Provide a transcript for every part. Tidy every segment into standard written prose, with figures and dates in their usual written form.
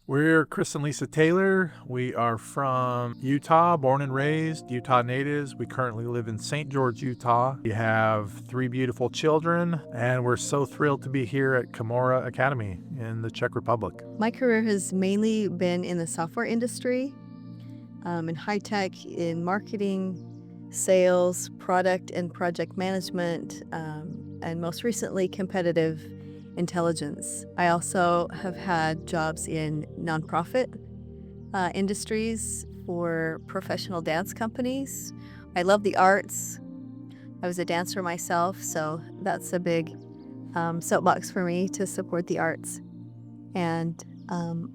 We're Chris and Lisa Taylor. We are from Utah, born and raised, Utah natives. We currently live in St. George, Utah. We have 3 beautiful children, and we're so thrilled to be here at Cumorah Academy in the Czech Republic. My career has mainly been in the software industry, in high tech, in marketing, sales, product and project management, and most recently, competitive intelligence. I also have had jobs in nonprofit industries for professional dance companies. I love the arts. I was a dancer myself, so that's a big soapbox for me to support the arts. And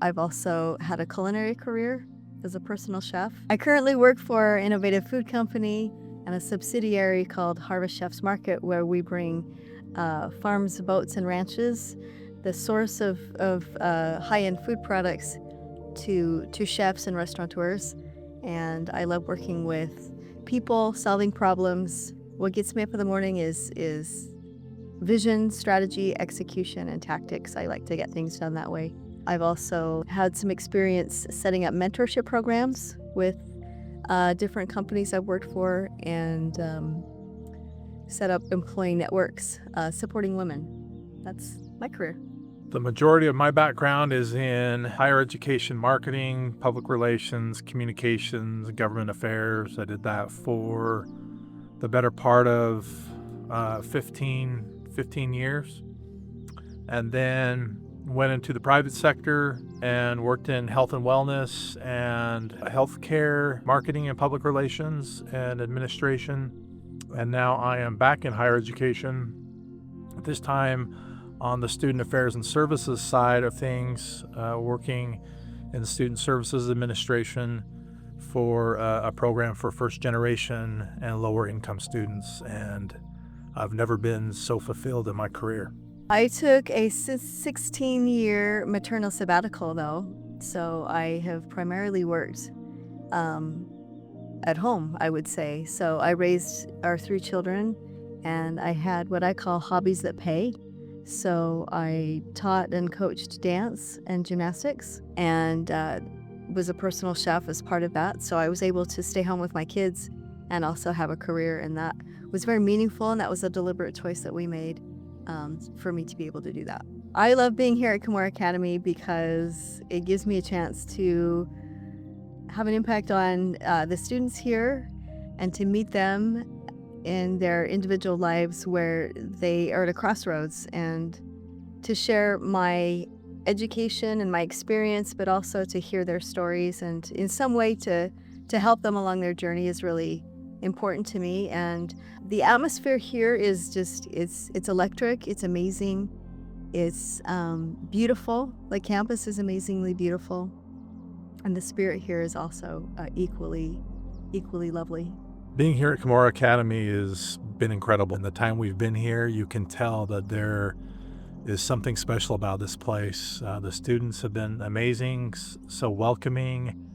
I've also had a culinary career as a personal chef. I currently work for an innovative food company and a subsidiary called Harvest Chefs Market, where we bring farms, boats, and ranches, the source of high-end food products to chefs and restaurateurs. And I love working with people, solving problems. What gets me up in the morning is vision, strategy, execution, and tactics. I like to get things done that way. I've also had some experience setting up mentorship programs with different companies I've worked for, and set up employee networks supporting women. That's my career. The majority of my background is in higher education marketing, public relations, communications, government affairs. I did that for the better part of 15 years. And then went into the private sector and worked in health and wellness and healthcare, marketing and public relations and administration. And now I am back in higher education, this time on the student affairs and services side of things, working in the student services administration for a program for first generation and lower income students. And I've never been so fulfilled in my career. I took a 16-year maternal sabbatical, though, so I have primarily worked at home, I would say. So I raised our 3 children, and I had what I call hobbies that pay. So I taught and coached dance and gymnastics, and was a personal chef as part of that. So I was able to stay home with my kids and also have a career, and that was very meaningful, and that was a deliberate choice that we made for me to be able to do that. I love being here at Cumorah Academy because it gives me a chance to have an impact on the students here and to meet them in their individual lives where they are at a crossroads, and to share my education and my experience, but also to hear their stories and in some way to help them along their journey is really important to me. And the atmosphere here is just, it's electric, it's amazing, it's beautiful. The campus is amazingly beautiful, and the spirit here is also equally lovely. Being here at Cumorah Academy has been incredible. In the time we've been here, you can tell that there is something special about this place. The students have been amazing, so welcoming.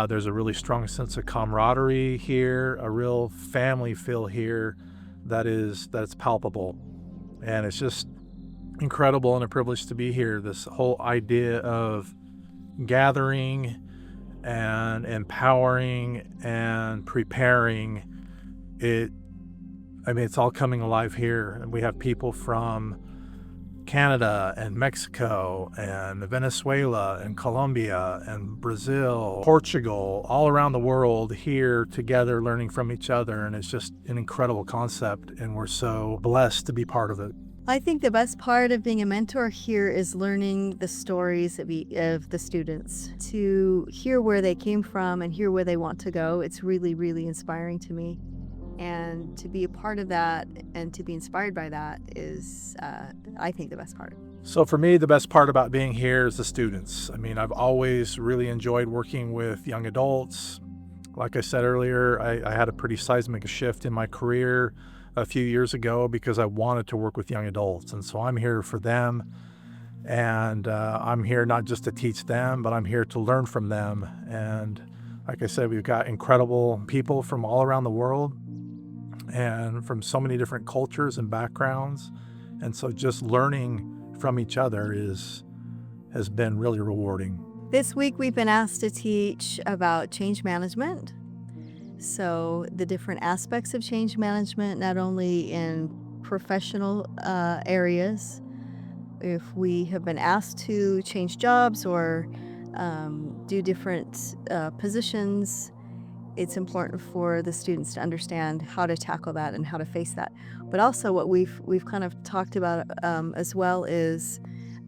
There's a really strong sense of camaraderie here, a real family feel here that's palpable. And it's just incredible and a privilege to be here. This whole idea of gathering and empowering and preparing, it's all coming alive here. And we have people from Canada and Mexico and Venezuela and Colombia and Brazil, Portugal, all around the world here together learning from each other. And it's just an incredible concept, and we're so blessed to be part of it. I think the best part of being a mentor here is learning the stories of the students, to hear where they came from and hear where they want to go. It's really, really inspiring to me. And to be a part of that and to be inspired by that is, I think, the best part. So for me, the best part about being here is the students. I've always really enjoyed working with young adults. Like I said earlier, I had a pretty seismic shift in my career a few years ago because I wanted to work with young adults. And so I'm here for them. And I'm here not just to teach them, but I'm here to learn from them. And like I said, we've got incredible people from all around the world and from so many different cultures and backgrounds. And so just learning from each other has been really rewarding. This week we've been asked to teach about change management. So, the different aspects of change management, not only in professional areas, if we have been asked to change jobs or do different positions, it's important for the students to understand how to tackle that and how to face that. But also, what we've kind of talked about as well is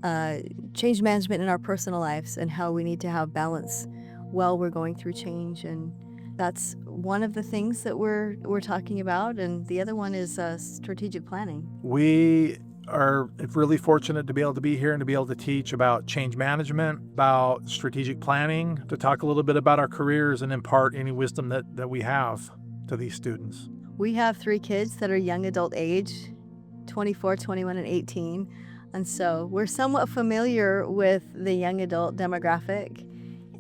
uh, change management in our personal lives and how we need to have balance while we're going through change. And that's one of the things that we're talking about. And the other one is strategic planning. We are really fortunate to be able to be here and to be able to teach about change management, about strategic planning, to talk a little bit about our careers and impart any wisdom that we have to these students. We have 3 kids that are young adult age, 24, 21, and 18. And so we're somewhat familiar with the young adult demographic.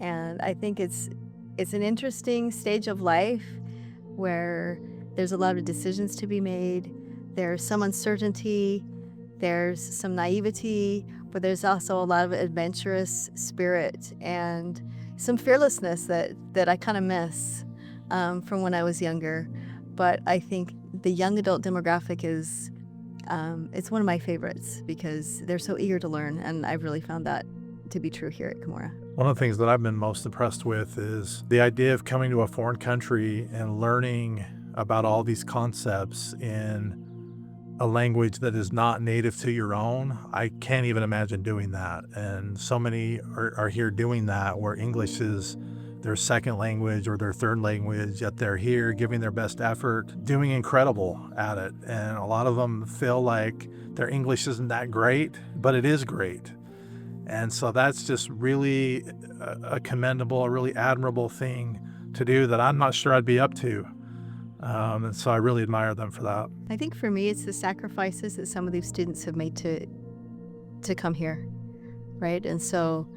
And I think it's an interesting stage of life where there's a lot of decisions to be made. There's some uncertainty, there's some naivety, but there's also a lot of adventurous spirit and some fearlessness that I kind of miss from when I was younger. But I think the young adult demographic is it's one of my favorites because they're so eager to learn, and I've really found that to be true here at Cumorah. One of the things that I've been most impressed with is the idea of coming to a foreign country and learning about all these concepts in a language that is not native to your own. I can't even imagine doing that. And so many are here doing that, where English is their second language or their third language, yet they're here giving their best effort, doing incredible at it. And a lot of them feel like their English isn't that great, but it is great. And so that's just really a commendable, a really admirable thing to do that I'm not sure I'd be up to. And so I really admire them for that. I think for me, it's the sacrifices that some of these students have made to come here, right? And so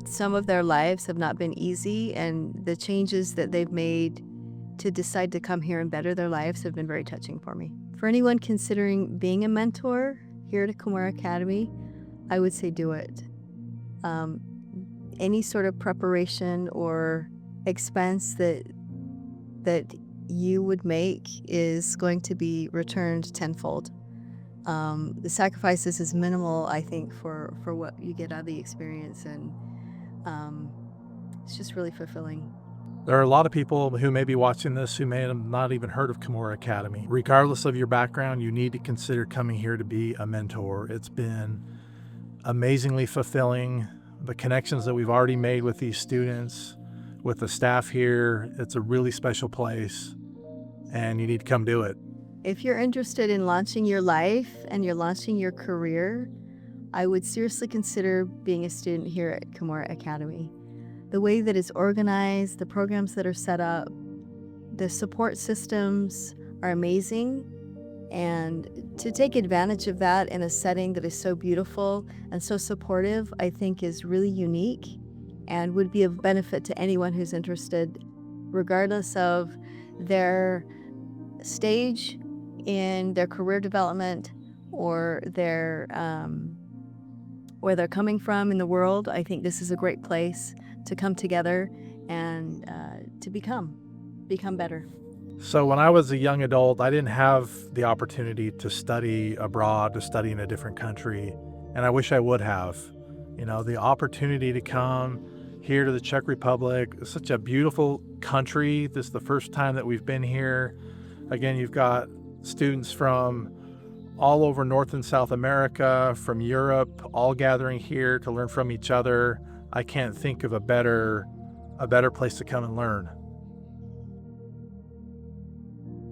some of their lives have not been easy, and the changes that they've made to decide to come here and better their lives have been very touching for me. For anyone considering being a mentor here at Cumorah Academy, I would say do it. Any sort of preparation or expense that you would make is going to be returned tenfold. The sacrifices is minimal, I think, for what you get out of the experience, and it's just really fulfilling. There are a lot of people who may be watching this who may have not even heard of Cumorah Academy. Regardless of your background, you need to consider coming here to be a mentor. It's been amazingly fulfilling. The connections that we've already made with these students, with the staff here, it's a really special place, and you need to come do it. If you're interested in launching your life and you're launching your career, I would seriously consider being a student here at Cumorah Academy. The way that it's organized, the programs that are set up, the support systems are amazing. And to take advantage of that in a setting that is so beautiful and so supportive, I think is really unique and would be of benefit to anyone who's interested, regardless of their stage in their career development or where they're coming from in the world. I think this is a great place to come together and to become better. So when I was a young adult, I didn't have the opportunity to study abroad, to study in a different country, and I wish I would have. You know, the opportunity to come here to the Czech Republic, it's such a beautiful country. This is the first time that we've been here. Again, you've got students from all over North and South America, from Europe, all gathering here to learn from each other. I can't think of a better place to come and learn.